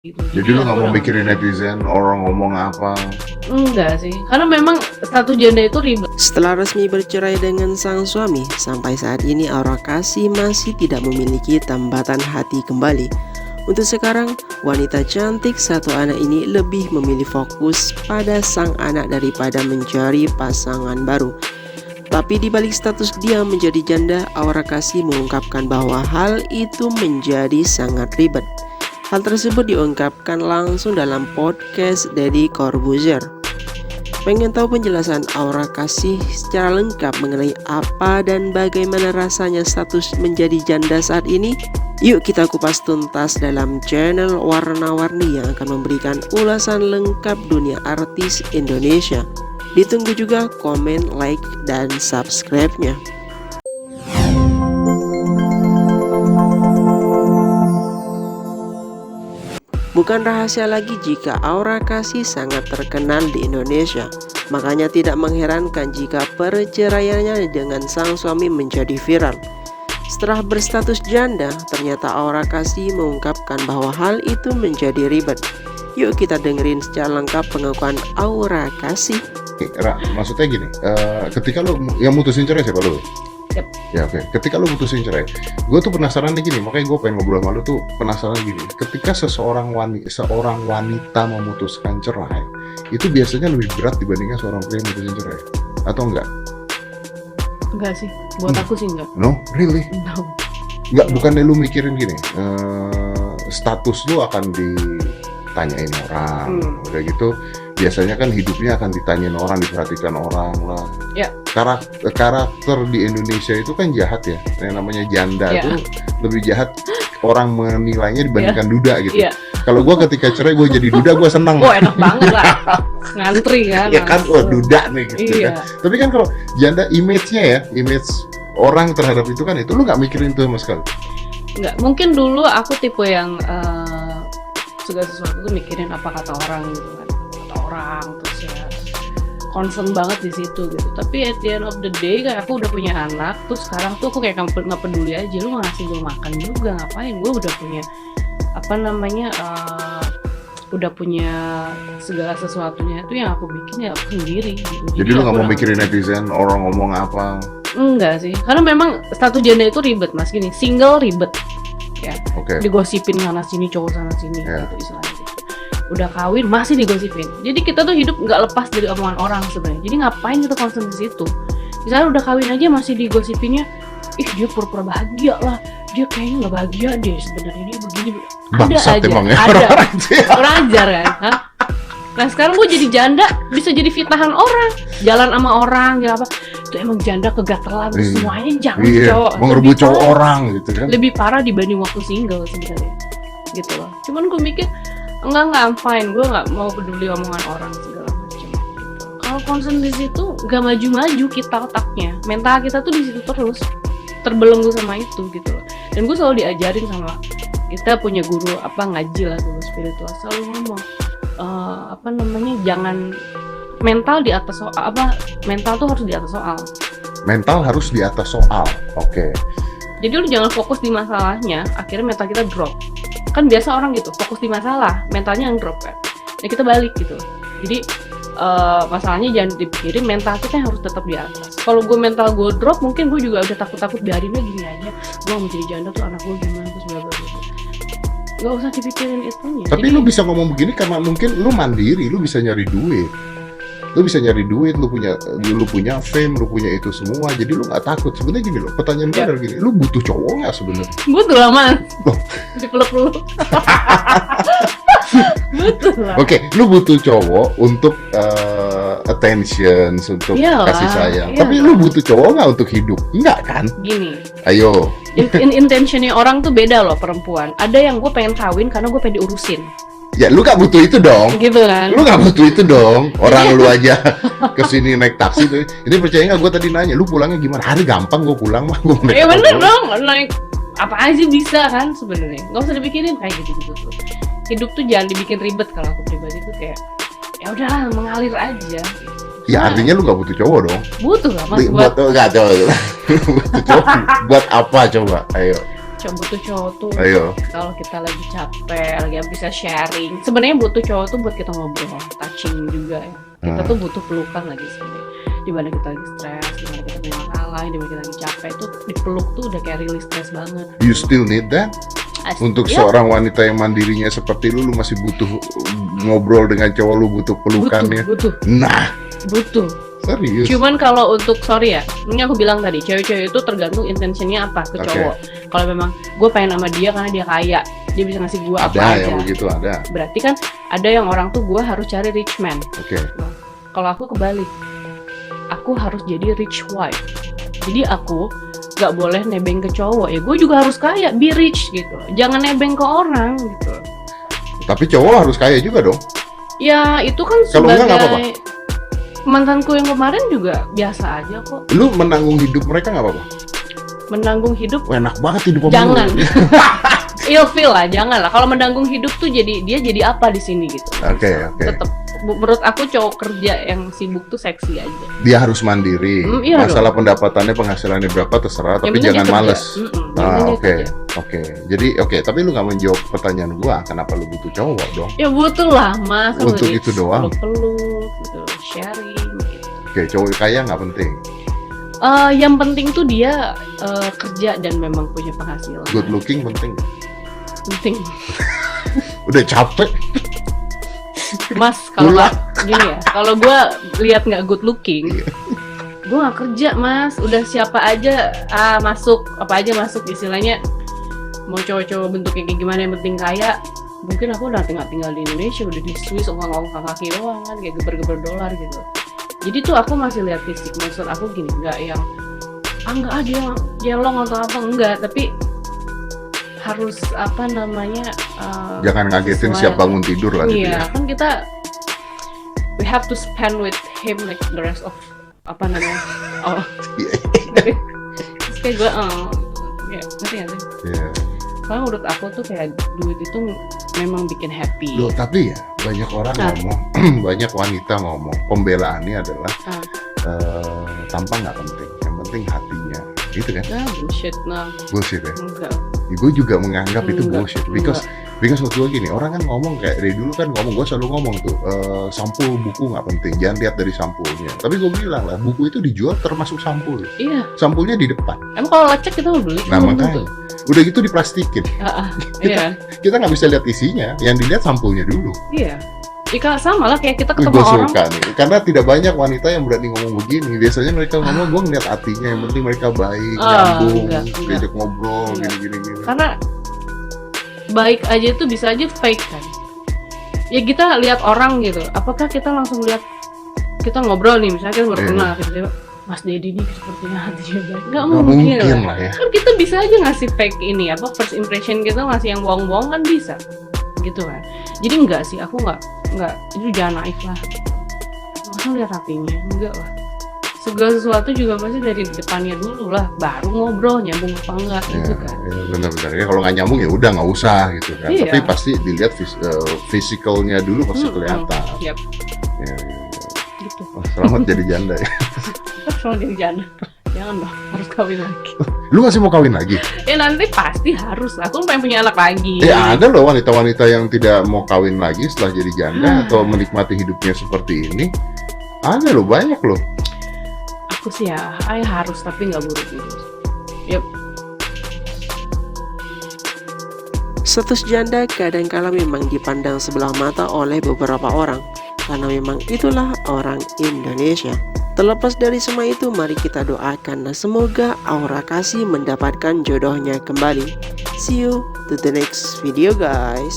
gitu. Jadi Jadi lu aku nggak mau udah mikirin netizen, orang ngomong apa? enggak sih, karena memang satu janda itu ribet. Setelah resmi bercerai dengan sang suami, sampai saat ini Aura Kasih masih tidak memiliki tambatan hati kembali. Untuk sekarang, wanita cantik satu anak ini lebih memilih fokus pada sang anak daripada mencari pasangan baru. Tapi di balik status dia menjadi janda, Aura Kasih mengungkapkan bahwa hal itu menjadi sangat ribet. Hal tersebut diungkapkan langsung dalam podcast Deddy Corbuzier. Pengen tahu penjelasan Aura Kasih secara lengkap mengenai apa dan bagaimana rasanya status menjadi janda saat ini? Yuk kita kupas tuntas dalam channel Warna-Warni yang akan memberikan ulasan lengkap dunia artis Indonesia. Ditunggu juga komen, like, dan subscribe-nya. Bukan rahasia lagi jika Aura Kasih sangat terkenal di Indonesia. Makanya tidak mengherankan jika perceraiannya dengan sang suami menjadi viral. Setelah berstatus janda, ternyata Aura Kasih mengungkapkan bahwa hal itu menjadi ribet. Yuk kita dengerin secara lengkap pengakuan Aura Kasih. Maksudnya gini, ketika lu yang mutusin cerai siapa lu? Yep. Ya oke. Ketika lu mutusin cerai, gue tuh penasaran nih gini, makanya gue pengen ngobrol sama lu tuh penasaran gini. Ketika seorang wanita memutuskan cerai, itu biasanya lebih berat dibandingkan seorang pria yang mutusin cerai, atau enggak? Enggak sih, buat aku sih enggak. No, really? No. Enggak, bukannya lu mikirin gini, status lu akan ditanyain orang, udah gitu. Biasanya kan hidupnya akan ditanyain orang, diperhatikan orang lah. Ya. Karakter di Indonesia itu kan jahat ya. Yang namanya janda Ya. itu lebih jahat orang menilainya dibandingkan duda gitu. Ya. Kalau gue ketika cerai gue jadi duda, gue seneng. Oh enak banget lah, ngantri kan. Ya kan, oh duda nih gitu Iya. kan. Tapi kan kalau janda image-nya ya, image orang terhadap itu kan itu lu nggak mikirin tuh sama sekali. Enggak, mungkin dulu aku tipe yang segala sesuatu tuh mikirin apa kata orang gitu kan, kata orang, terus ya concern banget di situ gitu. Tapi at the end of the day kayak aku udah punya anak, terus sekarang tuh aku kayak nggak peduli aja, lu nggak ngasih gue makan juga ngapain, gue udah punya apa namanya udah punya segala sesuatunya itu yang aku bikin ya aku sendiri gitu. Jadi lu nggak aku mau udah mikirin netizen, orang ngomong apa. enggak sih, karena memang status janda itu ribet mas, gini single ribet ya. Oke. Digosipin sana sini, cowok sana sini Ya. gitu istilahnya gitu. Udah kawin masih digosipin. Jadi kita tuh hidup nggak lepas dari omongan orang sebenarnya. Jadi ngapain kita concern di situ? Misalnya udah kawin aja masih digosipinnya, ih dia pura-pura bahagia lah, dia kayaknya nggak bahagia deh sebenarnya, dia begini. Bangsat Ada aja, emang ya, ada. orang aja. Kurang ajar kan? Hah? Nah sekarang gue jadi janda bisa jadi fitnahan orang, jalan sama orang, jalan apa? Itu emang janda kegatelan, Iya. semuanya jangan Iya, cowok. mau ngerebut Lebih cowok parah. orang gitu kan. Lebih parah dibanding waktu single sebenarnya gitu loh. Cuman gue mikir enggak I'm fine, gue nggak mau peduli omongan orang segala macam gitu. Kalau concern di situ nggak maju-maju kita otaknya, mental kita tuh di situ terus terbelenggu sama itu gitu loh. Dan gue selalu diajarin sama kita punya guru apa ngaji lah dulu spiritual, selalu ngomong apa namanya, jangan mental di atas soal, apa mental tuh harus di atas soal. Mental harus di atas soal. Oke. Jadi lu jangan fokus di masalahnya, akhirnya mental kita drop. Kan biasa orang gitu, fokus di masalah, mentalnya yang drop kan. Nah kita balik gitu. Jadi masalahnya jangan dipikirin, mental kita yang harus tetap di atas. Kalau gue mental gue drop, mungkin gue juga udah takut-takut biarinnya gini aja. Gue mau jadi janda tuh anak gue gimana, terus bla bla bla. Gak usah dipikirin itunya. Tapi Jadi, lu bisa ngomong begini karena mungkin lu mandiri, lu bisa nyari duit. Lu bisa nyari duit, lu punya fame, lu punya itu semua. Jadi lu nggak takut. Sebenarnya gini loh, pertanyaan gue Ya. adalah gini, lu butuh cowok nggak sebenarnya? butuh lah man. Oh. Dipeluk dulu. Butuh lah. Oke, lu butuh cowok untuk attention, untuk Iyalah, kasih sayang. iyalah. Tapi lu butuh cowok nggak untuk hidup? Enggak kan? Gini. Ayo. Intentionnya orang tuh beda loh perempuan. Ada yang gue pengen kawin karena gue pengen diurusin, Ya lu nggak butuh itu dong. gitu kan? Lu nggak butuh itu dong. Orang lu aja kesini naik taksi tuh. Ini percaya nggak, gue tadi nanya, lu pulangnya gimana? Hari gampang gue pulang mah. Gua naik Ya bener apa? dong, naik apa aja bisa kan sebenarnya. Nggak usah dipikirin kayak gitu-gitu tuh. Hidup tuh jangan dibikin ribet. Kalau aku pribadi tuh kayak ya udahlah mengalir aja. Ya Nah, artinya lu nggak butuh cowok dong. butuh lah mas Buat nggak coba. Butuh cowok buat apa coba? Ayo. butuh cowok tuh Ayo. kalau kita lagi capek, lagi bisa sharing. Sebenarnya butuh cowok tuh buat kita ngobrol, touching juga ya. Kita tuh butuh pelukan lagi sebenarnya. Di mana kita lagi stres, di mana kita punya masalah, di mana kita lagi capek tuh dipeluk tuh udah kayak rilis stres banget. You still need that? Untuk Ya, seorang wanita yang mandirinya seperti lu masih butuh ngobrol dengan cowok, lu butuh pelukannya. butuh. Nah, Butuh. serius. Cuman kalau untuk sorry ya, ini aku bilang tadi cewek-cewek itu tergantung intentionnya apa ke Oke. cowok. Kalau memang gue pengen sama dia karena dia kaya, dia bisa ngasih gue apa Ada aja. yang begitu, ada. Berarti kan ada yang orang tuh gue harus cari rich man. Oke. Kalau aku kebalik, aku harus jadi rich wife. Jadi aku gak boleh nebeng ke cowok. Ya gue juga harus kaya, be rich gitu. Jangan nebeng ke orang gitu. Tapi cowok harus kaya juga dong. Ya itu kan Kalau enggak, nggak sebagai mantanku yang kemarin juga biasa aja kok. Lu menanggung hidup mereka nggak apa-apa? Menanggung hidup Wah, enak banget hidup sama jangan. lu. Ilfil lah, jangan lah. Kalau menanggung hidup tuh dia jadi apa di sini gitu. Oke. Tetap menurut aku cowok kerja yang sibuk tuh seksi aja. Dia harus mandiri. Iya Masalah pendapatannya, penghasilannya berapa terserah, Yang tapi penting jangan dia kerja. males. Yang Ah, penting dia oke. kerja. Oke. Jadi tapi lu nggak menjawab pertanyaan gua, kenapa lu butuh cowok dong? Ya butuh lah mas. Untuk itu doang. Peluk, gitu, sharing. Gitu. Oke, cowok kaya nggak penting. Yang penting tuh dia kerja dan memang punya penghasilan. Good looking penting. Penting. Udah capek. Mas, kalau nggak gini ya, kalau gue lihat nggak good looking, gue nggak kerja mas. Udah siapa aja masuk, apa aja masuk istilahnya. Mau cowok-cowok bentuknya kayak gimana yang penting kaya. Mungkin aku udah tinggal di Indonesia, udah di Swiss, ongkang kaki doang kan, kayak geber-geber dolar gitu. Jadi tuh aku masih lihat fisik. Maksud aku gini, nggak yang nggak ada yang jelong atau apa, enggak. Tapi harus apa namanya? Jangan ngagetin sesuai. siap bangun tidur lah gitu Iya, ya. kan kita we have to spend with him like the rest of apa namanya? Oh. Terus kayak gue, ya, ngerti gak sih? Iya. Karena menurut aku tuh kayak duit itu memang bikin happy. Loh, tapi ya banyak orang ngomong, banyak wanita ngomong pembelaannya adalah tampang nggak penting, yang penting hatinya, gitu kan? Bullshit, Bullshit ya. enggak. Gue juga menganggap itu Enggak, bullshit, because menurut gue gini, orang kan ngomong kayak dari dulu kan ngomong, gue selalu ngomong tuh, sampul buku nggak penting, jangan lihat dari sampulnya. Tapi gue bilang lah, buku itu dijual termasuk sampul, Iya, sampulnya di depan. emang kalau lecek kita mau beli. Nah kan makanya, gitu. udah gitu diplastikin, Iya, kita nggak bisa lihat isinya, yang dilihat sampulnya dulu. iya. Jika sama lah kayak kita Gue ketemu orang. suka nih, karena tidak banyak wanita yang berani ngomong begini. Biasanya mereka ngomong, gue ngeliat hatinya, yang penting mereka baik, nyambung, enggak. diajak ngobrol, Enggak. gini. Karena baik aja itu bisa aja fake kan. Ya kita lihat orang gitu, apakah kita langsung lihat, kita ngobrol nih misalnya kita baru kenal tiba-tiba Mas Dedi nih sepertinya hatinya baik, nggak mungkin lah ya. kan kita bisa aja ngasih fake ini apa first impression kita ngasih yang bohong-bohong kan bisa gitu kan. Jadi enggak sih, aku enggak itu jangan naif lah, langsung lihat hatinya, enggak lah. Segala sesuatu juga pasti dari depannya dulu lah, baru ngobrol nyambung apa enggak gitu kan. Ya, benar-benar ya, kalau nggak nyambung ya udah nggak usah gitu kan. Iya. Tapi pasti dilihat fisikalnya dulu pasti kelihatan. Yap, Ya. gitu. Oh, selamat jadi janda ya. Terus kalau jadi janda, jangan dong, harus kawin lagi. Lu masih mau kawin lagi? Ya nanti pasti harus, aku pengen punya anak lagi. Ada loh wanita-wanita yang tidak mau kawin lagi setelah jadi janda atau menikmati hidupnya seperti ini. Ada loh, banyak loh. Aku sih ya, harus tapi nggak buru-buru. Yap. Status janda kadangkala memang dipandang sebelah mata oleh beberapa orang, karena memang itulah orang Indonesia. Terlepas dari semua itu, mari kita doakan dan semoga Aura Kasih mendapatkan jodohnya kembali. See you to the next video guys.